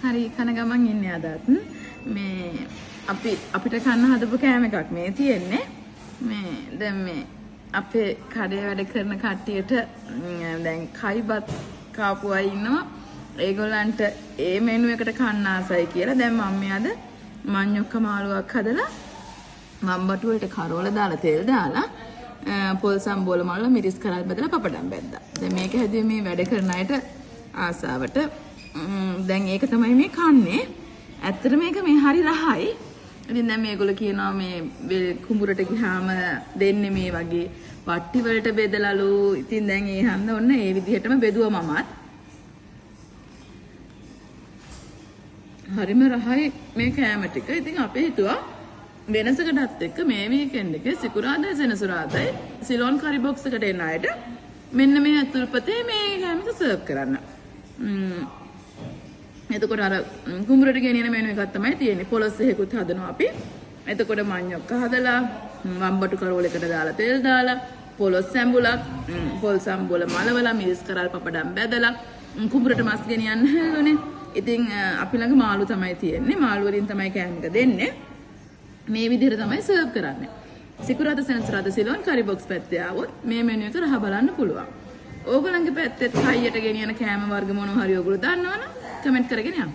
හරි කන ගමන් ඉන්නේ අදත් මේ අපිට කන්න හදපු කෑම එකක් මේ තියෙන්නේ මේ දැන් මේ අපේ කඩේ වැඩ කරන කට්ටියට දැන් කයිබත් කාපු අය ඉන්නවා ඒගොල්ලන්ට ඒ මෙනු එකට කන්න ආසයි කියලා දැන් මම මේ අද මඤ්ඤොක්ක මාළුවක් හදලා මම්බටු වලට කරවල දාලා තෙල් දාලා පොල් සම්බෝල මල්ල මිරිස් කරල් බදලා පපඩම් බැද්දා. දැන් මේක හැදුවේ මේ වැඩ කරන අයට ආසාවට දැන් ඒක තමයි මේ කන්නේ. ඇත්තට මේක මේ හරි රහයි. ඉතින් දැන් මේගොල්ලෝ කියනවා මේ කුඹුරට ගියාම දෙන්නේ මේ වගේ වට්ටි වලට බෙදලාලු. ඉතින් දැන් ඒ හන්ද ඔන්න ඒ විදිහටම බෙදුවා මමත්. හරිම රහයි මේ කෑම ටික. ඉතින් අපි හිතුවා වෙනසකටත් එක්ක මේ වීකෙන්ඩ් එකේ සිකුරාදා සෙනසුරාදායි සිලෝන් කරි බොක්ස් එකට එන අයට මෙන්න මේ අතුරුපතේ මේ කෑම එක සර්ව් කරන්න. එතකොට අර කුඹුරට ගෙනියන මෙනු එකක් තමයි තියෙන්නේ. පොලොස් එහෙකුත් හදනවා අපි. එතකොට මඤ්ඤොක්ක හදලා වම්බටු කරවලකට දාලා තෙල් දාලා පොලොස් සැඹුලක් පොල් සම්බුල මලවලා මිරිස් කරල් පපඩම් බැදලා කුඹුරට මස් ගෙනියන්න හැදුනේ. ඉතින් අපි ළඟ මාළු තමයි තියෙන්නේ. මාළු වලින් තමයි කෑම එක දෙන්නේ. මේ විදිහට තමයි සර්ව් කරන්නේ. සිකුරාදා සෙනසුරාදා සිලෝන් කරි බොක්ස් පැත්තේ ආවොත් මේ මෙනු එක රහ බලන්න පුළුවන්. ඕගොල්ලන්ගේ පැත්තේ හයියට ගෙනියන කෑම වර්ග මොනවා හරි ඕගොල්ලෝ දන්නවනම් කමෙන්ට් කරගෙන යන්න.